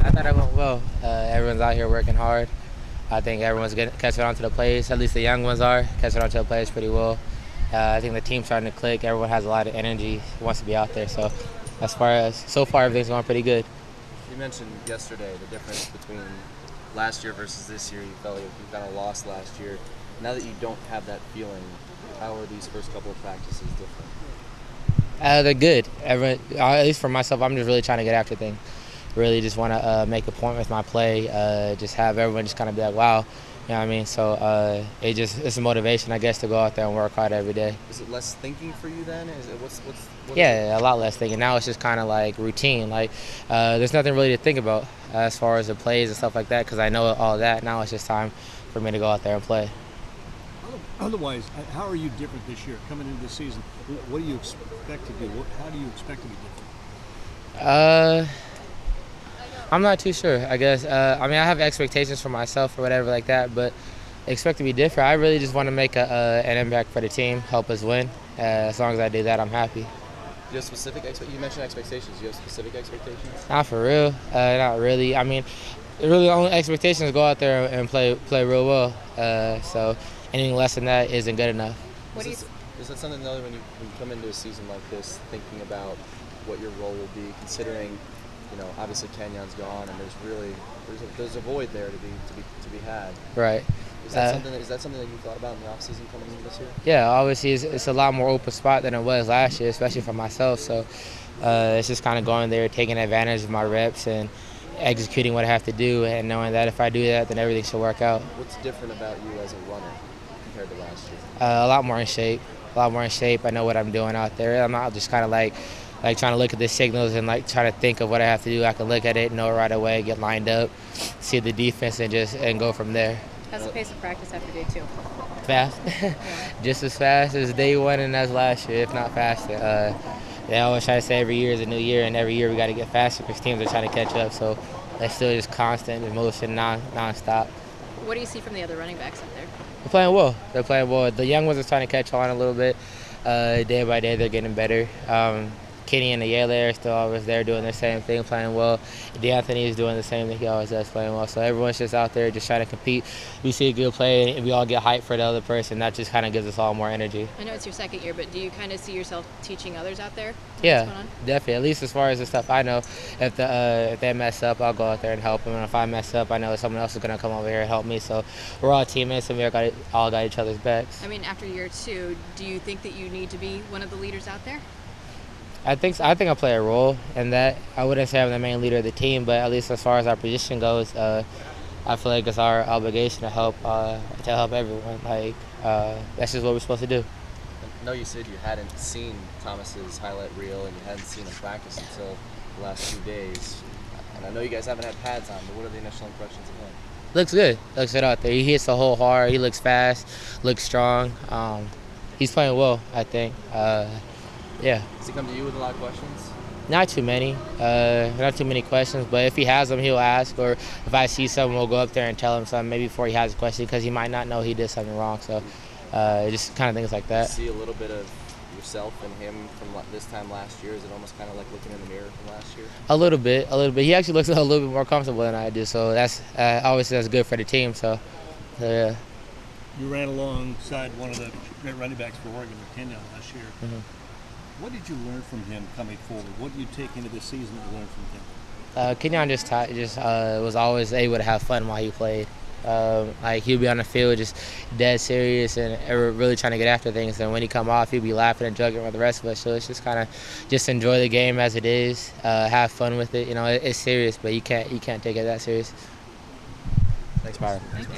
I thought it went well. Everyone's out here working hard. I think everyone's catching on to the plays. At least the young ones are catching on to the plays pretty well. I think the team's starting to click. Everyone has a lot of energy, wants to be out there. So so far, everything's going pretty good. You mentioned yesterday the difference between last year versus this year. You felt like you kind of lost last year. Now that you don't have that feeling, how are these first couple of practices different? They're good. At least for myself, I'm just really trying to get after things. Really just want to make a point with my play. Just have everyone just kind of be like, wow. You know what I mean? So it's a motivation, I guess, to go out there and work hard every day. Is it less thinking for you then? Is it what Yeah, a lot less thinking. Now it's just kind of like routine. Like there's nothing really to think about as far as the plays and stuff like that because I know all that. Now it's just time for me to go out there and play. Otherwise, how are you different this year coming into the season? What do you expect to do? How do you expect to be different? I'm not too sure, I guess. I mean, I have expectations for myself or whatever like that, but expect to be different. I really just want to make an impact for the team, help us win. As long as I do that, I'm happy. Do you have specific you mentioned expectations. Do you have specific expectations? Not for real. Not really. I mean, really the only expectation is go out there and play real well. So anything less than that isn't good enough. Is that something though when you come into a season like this, thinking about what your role will be, considering, you know, obviously Kenyon's gone, and there's a void there to be had. Right. Is that something that you thought about in the offseason coming into this year? Yeah, obviously it's a lot more open spot than it was last year, especially for myself. So it's just kind of going there, taking advantage of my reps and executing what I have to do, and knowing that if I do that, then everything should work out. What's different about you as a runner compared to last year? A lot more in shape. I know what I'm doing out there. I'm not just kind of like trying to look at the signals and like trying to think of what I have to do. I can look at it, know it right away, get lined up, see the defense, and go from there. How's the pace of practice after day 2? Fast, just as fast as day 1 and as last year, if not faster. They always try to say every year is a new year, and every year we got to get faster because teams are trying to catch up. So it's still just constant motion, non-stop. What do you see from the other running backs up there? They're playing well. The young ones are trying to catch on a little bit. Day by day, they're getting better. Kenny and Ayala are still always there doing the same thing, playing well. D'Anthony is doing the same thing he always does, playing well. So everyone's just out there just trying to compete. We see a good play, and we all get hyped for the other person. That just kind of gives us all more energy. I know it's your second year, but do you kind of see yourself teaching others out there? Yeah, definitely. At least as far as the stuff I know. If they mess up, I'll go out there and help them. And if I mess up, I know someone else is going to come over here and help me. So we're all teammates, and we all got each other's backs. I mean, after year 2, do you think that you need to be one of the leaders out there? I think I play a role in that. I wouldn't say I'm the main leader of the team, but at least as far as our position goes, I feel like it's our obligation to help everyone. Like that's just what we're supposed to do. I know you said you hadn't seen Thomas's highlight reel and you hadn't seen him practice until the last 2 days. And I know you guys haven't had pads on, but what are the initial impressions of him? Looks good. Looks good out there. He hits the hole hard. He looks fast. Looks strong. He's playing well, I think. Yeah. Does he come to you with a lot of questions? Not too many. Not too many questions, but if he has them, he'll ask. Or if I see something, we'll go up there and tell him something maybe before he has a question because he might not know he did something wrong. So just kind of things like that. See a little bit of yourself and him from this time last year? Is it almost kind of like looking in the mirror from last year? A little bit. He actually looks a little bit more comfortable than I do, so that's obviously that's good for the team. So yeah. You ran alongside one of the great running backs for Oregon, Kenyon, last year. Mm-hmm. What did you learn from him coming forward? What do you take into the season to learn from him? Kenyon just was always able to have fun while he played. Like he'd be on the field just dead serious and really trying to get after things. And when he come off, he'd be laughing and joking with the rest of us. So it's just kind of just enjoy the game as it is, have fun with it. You know, it's serious, but you can't take it that serious. Thanks, Byron. Thank you.